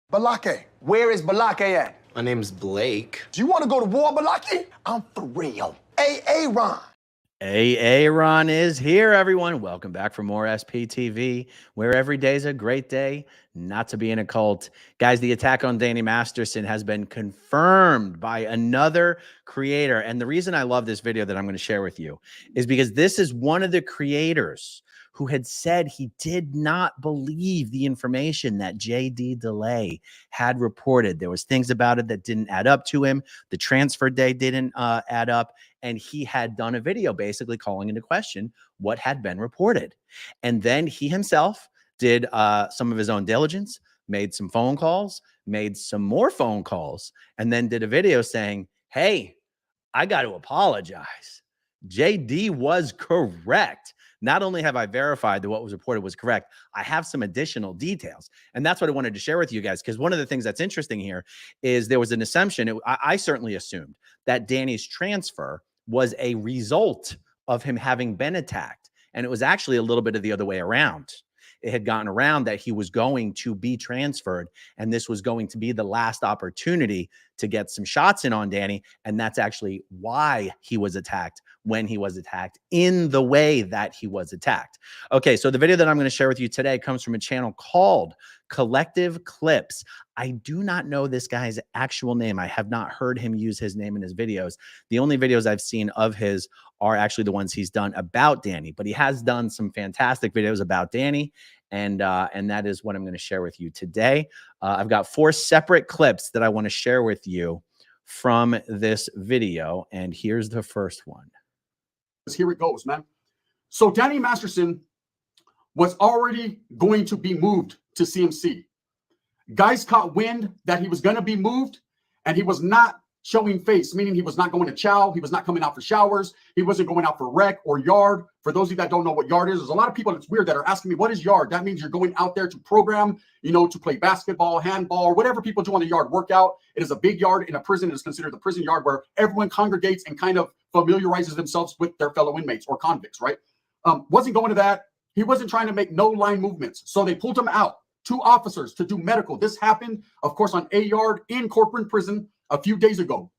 Balake. Where is Balake at? My name's Blake. Do you want to go to war, Balake? I'm for real. Ron. Ron is here, everyone. Welcome back for more SPTV, where every day is a great day not to be in a cult. Guys, the attack on Danny Masterson has been confirmed by another creator. And the reason I love this video that I'm going to share with you is because this is one of the creators who had said he did not believe the information that JD Delay had reported. There was things about it that didn't add up to him. The transfer day didn't add up. And he had done a video basically calling into question what had been reported. And then he himself did some of his own diligence, made some phone calls, made some more phone calls, and then did a video saying, hey, I got to apologize. JD was correct. Not only have I verified that what was reported was correct, I have some additional details. And that's what I wanted to share with you guys, because one of the things that's interesting here is there was an assumption, I certainly assumed, that Danny's transfer was a result of him having been attacked. And it was actually a little bit of the other way around. It had gotten around that he was going to be transferred, and this was going to be the last opportunity to get some shots in on Danny. And that's actually why he was attacked when he was attacked in the way that he was attacked. Okay, so the video that I'm going to share with you today comes from a channel called Collective Clips. I do not know this guy's actual name. I have not heard him use his name in his videos. The only videos I've seen of his are actually the ones he's done about Danny, but he has done some fantastic videos about Danny, and that is what I'm going to share with you today. I've got 4 separate clips that I want to share with you from this video, and here's the first one. Here it goes, man. So Danny Masterson was already going to be moved to CMC. Guys caught wind that he was going to be moved, and he was not showing face, meaning he was not going to chow. He was not coming out for showers. He wasn't going out for rec or yard. For those of you that don't know what yard is, there's a lot of people, it's weird, that are asking me, what is yard? That means you're going out there to program, you know, to play basketball, handball, or whatever people do on the yard, workout. It is a big yard in a prison. It is considered the prison yard where everyone congregates and kind of familiarizes themselves with their fellow inmates or convicts, right? Wasn't going to that. He wasn't trying to make no line movements. So they pulled him out. 2 officers to do medical. This happened, of course, on a yard in Corcoran Prison a few days ago.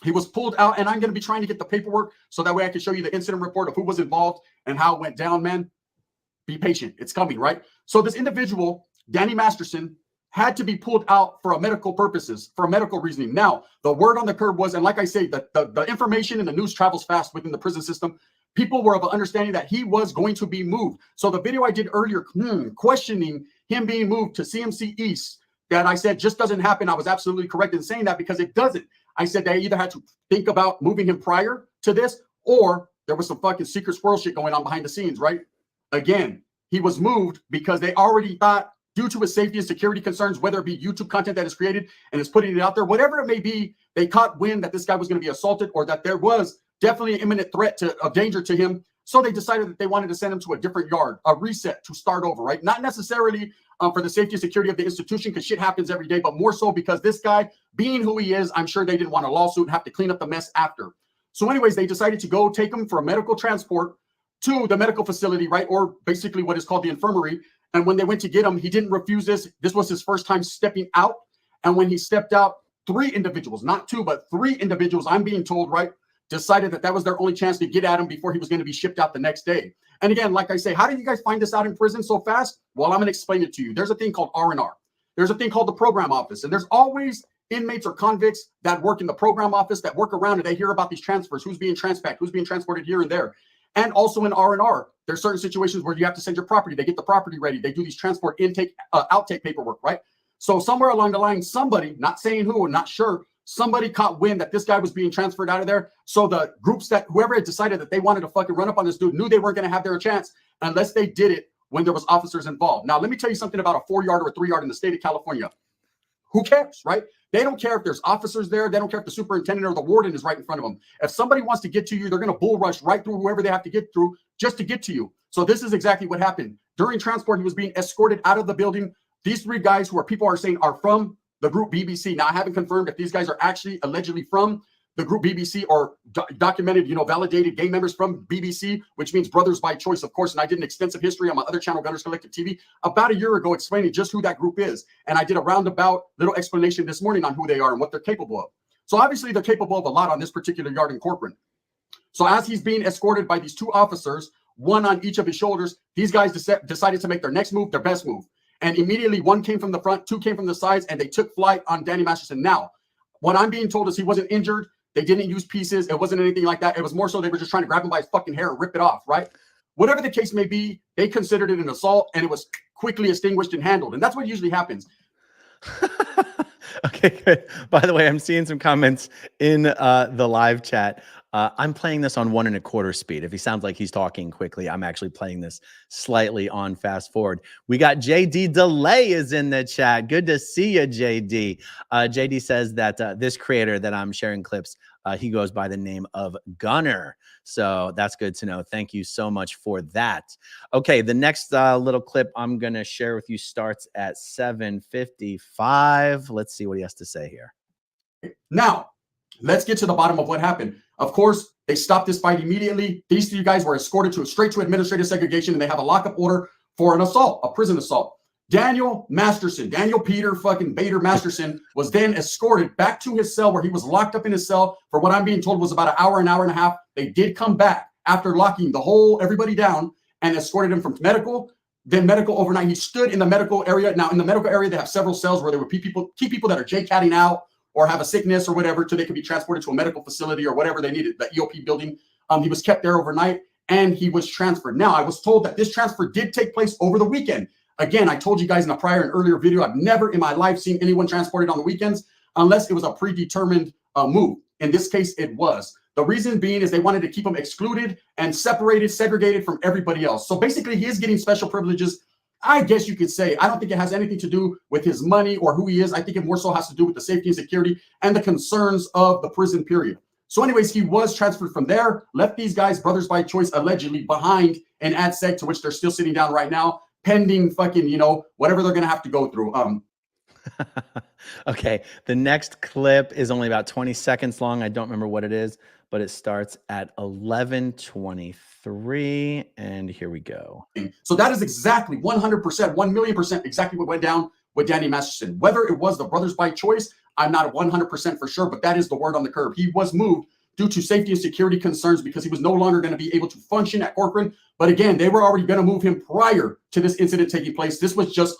He was pulled out, and I'm going to be trying to get the paperwork so that way I can show you the incident report of who was involved and how it went down, man. Be patient. It's coming, right? So this individual, Danny Masterson, had to be pulled out for medical purposes, for medical reasoning. Now, the word on the curb was, and like I say, the information in the news travels fast within the prison system. People were of an understanding that he was going to be moved. So the video I did earlier, questioning him being moved to CMC East, that I said just doesn't happen. I was absolutely correct in saying that, because it doesn't. I said they either had to think about moving him prior to this, or there was some fucking secret squirrel shit going on behind the scenes, right? Again, he was moved because they already thought, due to his safety and security concerns, whether it be YouTube content that is created and is putting it out there, whatever it may be, they caught wind that this guy was going to be assaulted, or that there was definitely an imminent threat of danger to him. So they decided that they wanted to send him to a different yard, a reset, to start over, right? Not necessarily for the safety and security of the institution, because shit happens every day, but more so because this guy, being who he is, I'm sure they didn't want a lawsuit and have to clean up the mess after. So anyways, they decided to go take him for a medical transport to the medical facility, right? Or basically what is called the infirmary. And when they went to get him, he didn't refuse this. This was his first time stepping out. And when he stepped out, 3 individuals, not 2, but 3 individuals, I'm being told, right, decided that that was their only chance to get at him before he was going to be shipped out the next day. And again, like I say, how did you guys find this out in prison so fast? Well, I'm going to explain it to you. There's a thing called R&R. There's a thing called the program office. And there's always inmates or convicts that work in the program office that work around, and they hear about these transfers, who's being transpacked, who's being transported here and there. And also in R&R, there's certain situations where you have to send your property. They get the property ready. They do these transport intake, outtake paperwork, right? So somewhere along the line, somebody, not saying who, not sure, somebody caught wind that this guy was being transferred out of there. So the groups that, whoever had decided that they wanted to fucking run up on this dude, knew they weren't going to have their chance unless they did it when there was officers involved. Now, let me tell you something about a 4-yard or a 3-yard in the state of California. Who cares, right? They don't care if there's officers there. They don't care if the superintendent or the warden is right in front of them. If somebody wants to get to you, they're going to bull rush right through whoever they have to get through just to get to you. So this is exactly what happened. During transport, he was being escorted out of the building. These 3 guys, who are people are saying are from the group BBC. Now, I haven't confirmed if these guys are actually allegedly from the group BBC, or documented, validated gang members from BBC, which means Brothers by Choice, of course. And I did an extensive history on my other channel, Gunners Collective TV, about a year ago, explaining just who that group is. And I did a roundabout little explanation this morning on who they are and what they're capable of. So obviously they're capable of a lot on this particular yard in Corcoran. So as he's being escorted by these two officers, one on each of his shoulders, these guys decided to make their next move, their best move. And immediately one came from the front, two came from the sides, and they took flight on Danny Masterson. Now, what I'm being told is he wasn't injured. They didn't use pieces. It wasn't anything like that. It was more so they were just trying to grab him by his fucking hair and rip it off, right? Whatever the case may be, they considered it an assault, and it was quickly extinguished and handled. And that's what usually happens. Okay, good. By the way, I'm seeing some comments in the live chat. I'm playing this on 1 1/4 speed. If he sounds like he's talking quickly, I'm actually playing this slightly on fast forward. We got JD Delay is in the chat. Good to see you, JD. JD says that this creator that I'm sharing clips, he goes by the name of Gunner. So that's good to know. Thank you so much for that. Okay, the next little clip I'm going to share with you starts at 7:55. Let's see what he has to say here. Now, let's get to the bottom of what happened. Of course, they stopped this fight immediately. These three guys were escorted straight to administrative segregation, and they have a lockup order for an assault, a prison assault. Daniel Masterson, Daniel Peter fucking Bader Masterson, was then escorted back to his cell where he was locked up in his cell for what I'm being told was about an hour and a half. They did come back after locking everybody down and escorted him from medical, then medical overnight. He stood in the medical area. Now, in the medical area, they have several cells where there would be keep people that are J-catting out or have a sickness or whatever, so they could be transported to a medical facility or whatever they needed, the EOP building. He was kept there overnight, and he was transferred. Now, I was told that this transfer did take place over the weekend. Again, I told you guys in a prior and earlier video, I've never in my life seen anyone transported on the weekends unless it was a predetermined move. In this case, it was. The reason being is they wanted to keep him excluded and separated, segregated from everybody else. So basically, he is getting special privileges. I guess you could say, I don't think it has anything to do with his money or who he is. I think it more so has to do with the safety and security and the concerns of the prison period. So anyways, he was transferred from there, left these guys, Brothers by Choice, allegedly behind in AdSec, to which they're still sitting down right now, pending fucking, whatever they're going to have to go through. Okay, the next clip is only about 20 seconds long. I don't remember what it is, but it starts at 11:23, and here we go. So that is exactly 100%, 1,000,000% exactly what went down with Danny Masterson. Whether it was the Brothers by Choice, I'm not 100% for sure, but that is the word on the curb. He was moved due to safety and security concerns because he was no longer going to be able to function at Corcoran. But again, they were already going to move him prior to this incident taking place. This was just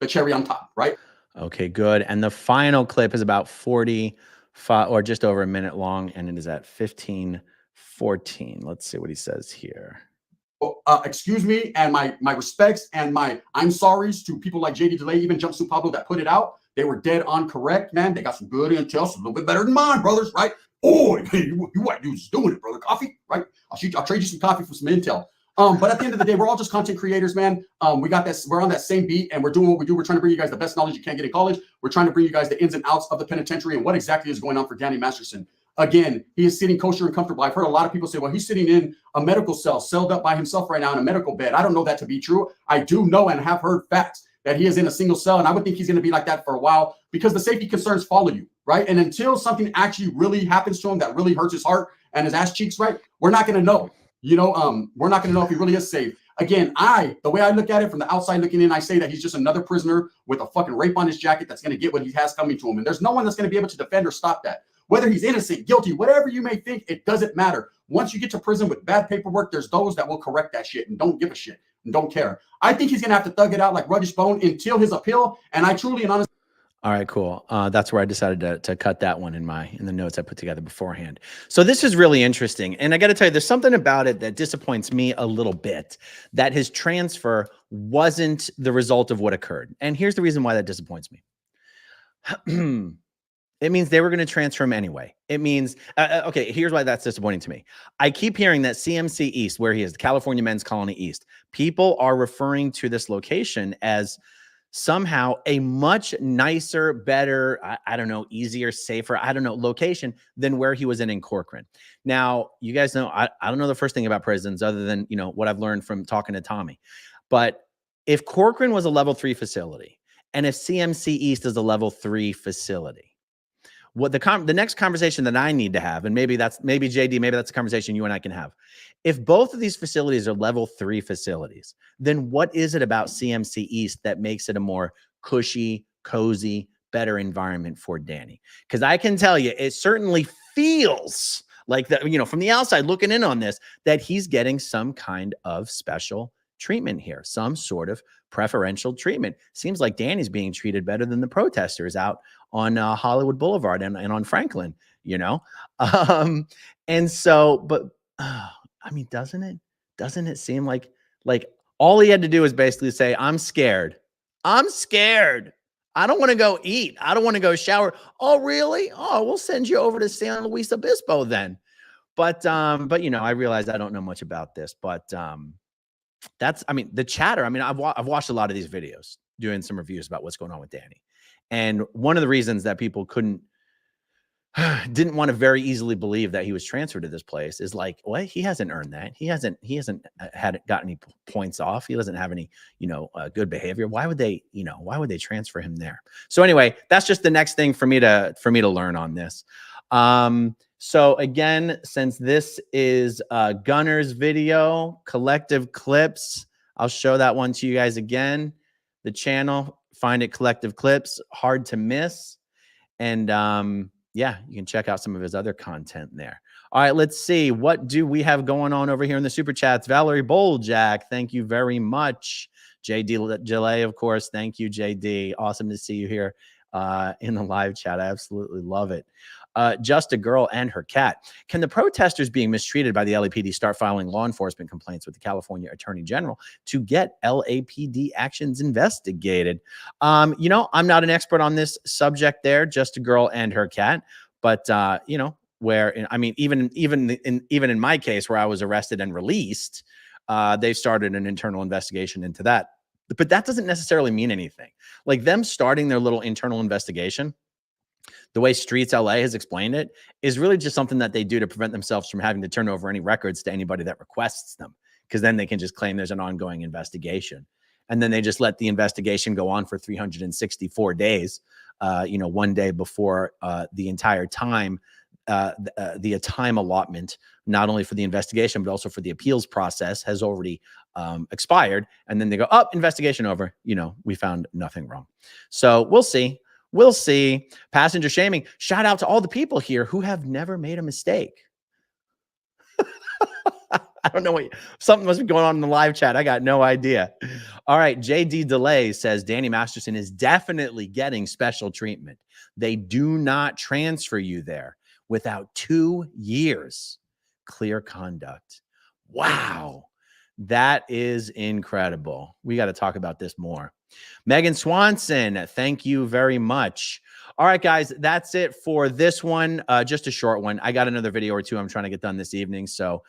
the cherry on top, right? Okay, good. And the final clip is about 45 or just over a minute long, and it is at 15:14. Let's see what he says here. Excuse me, and my respects and my I'm sorries to people like JD Delay, even Jumpsuit Pablo that put it out. They were dead on correct, man. They got some good intel, so a little bit better than mine, brothers, right? Oh, you white dudes doing it, brother. Coffee, right? I'll trade you some coffee for some intel. But at the end of the day, we're all just content creators, man. We got this. We're on that same beat, and we're doing what we do. We're trying to bring you guys the best knowledge you can't get in college. We're trying to bring you guys the ins and outs of the penitentiary and what exactly is going on for Danny Masterson. Again, he is sitting kosher and comfortable. I've heard a lot of people say, well, he's sitting in a medical cell, celled up by himself right now in a medical bed. I don't know that to be true. I do know and have heard facts that he is in a single cell, and I would think he's going to be like that for a while because the safety concerns follow you, right? And until something actually really happens to him that really hurts his heart and his ass cheeks, right, we're not going to know. We're not going to know if he really is safe. Again, the way I look at it from the outside looking in, I say that he's just another prisoner with a fucking rape on his jacket that's going to get what he has coming to him. And there's no one that's going to be able to defend or stop that. Whether he's innocent, guilty, whatever you may think, it doesn't matter. Once you get to prison with bad paperwork, there's those that will correct that shit and don't give a shit and don't care. I think he's going to have to thug it out like Ruggish Bone until his appeal. And I truly and honestly. All right, cool. That's where I decided to cut that one in the notes I put together beforehand. So this is really interesting. And I got to tell you, there's something about it that disappoints me a little bit, that his transfer wasn't the result of what occurred. And here's the reason why that disappoints me. It means they were going to transfer him anyway. It means, okay, here's why that's disappointing to me. I keep hearing that CMC East, where he is, the California Men's Colony East, people are referring to this location as somehow a much nicer, better, I don't know, easier, safer, I don't know, location than where he was in Corcoran. Now, you guys know, I don't know the first thing about prisons other than, what I've learned from talking to Tommy. But if Corcoran was a level 3 facility, and if CMC East is a level 3 facility, What the next conversation that I need to have, and maybe JD, maybe that's a conversation you and I can have. If both of these facilities are level 3 facilities, then what is it about CMC East that makes it a more cushy, cozy, better environment for Danny? Because I can tell you, it certainly feels like that, from the outside looking in on this, that he's getting some kind of special treatment here, some sort of preferential treatment. Seems like Danny's being treated better than the protesters out on Hollywood Boulevard and on Franklin, and so, but I mean, doesn't it seem like all he had to do is basically say, I'm scared. I don't want to go eat. I don't want to go shower. Oh, really? Oh, we'll send you over to San Luis Obispo then. But I realize I don't know much about this, but the chatter. I mean, I've watched a lot of these videos doing some reviews about what's going on with Danny. And one of the reasons that people didn't want to very easily believe that he was transferred to this place is like, well, he hasn't earned that. He hasn't got any points off. He doesn't have any, good behavior. Why would they transfer him there? So anyway, that's just the next thing for me to learn on this. So again, since this is Gunner's video, Collective Clips, I'll show that one to you guys again. The channel, find it, Collective Clips, hard to miss. And yeah, you can check out some of his other content there. All right, let's see. What do we have going on over here in the super chats? Valerie Boljack, thank you very much. JD Delay, of course. Thank you, JD. Awesome to see you here in the live chat. I absolutely love it. Just a girl and her cat. Can the protesters being mistreated by the LAPD start filing law enforcement complaints with the California Attorney General to get LAPD actions investigated? I'm not an expert on this subject there, just a girl and her cat. But, even in my case where I was arrested and released, they started an internal investigation into that. But that doesn't necessarily mean anything. Like them starting their little internal investigation, the way Streets LA has explained it, is really just something that they do to prevent themselves from having to turn over any records to anybody that requests them, because then they can just claim there's an ongoing investigation. And then they just let the investigation go on for 364 days, one day before the entire time, the time allotment, not only for the investigation, but also for the appeals process, has already expired. And then they go, oh, investigation over. We found nothing wrong. So we'll see. We'll see. Passenger shaming. Shout out to all the people here who have never made a mistake. I don't know something must be going on in the live chat. I got no idea. All right. JD Delay says Danny Masterson is definitely getting special treatment. They do not transfer you there without 2 years clear conduct. Wow. That is incredible. We got to talk about this more. Megan Swanson, thank you very much. All right, guys, that's it for this one. Just a short one. I got another video or two I'm trying to get done this evening, so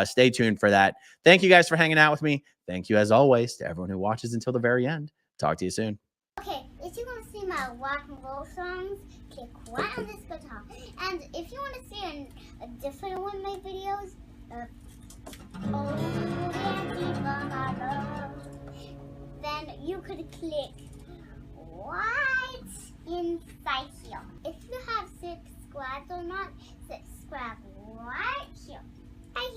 stay tuned for that. Thank you guys for hanging out with me. Thank you, as always, to everyone who watches until the very end. Talk to you soon. Okay, if you want to see my rock and roll songs, click right on this guitar. And if you want to see a different one of my videos, then you could click right inside here. If you have subscribed or not, subscribe right here. Bye.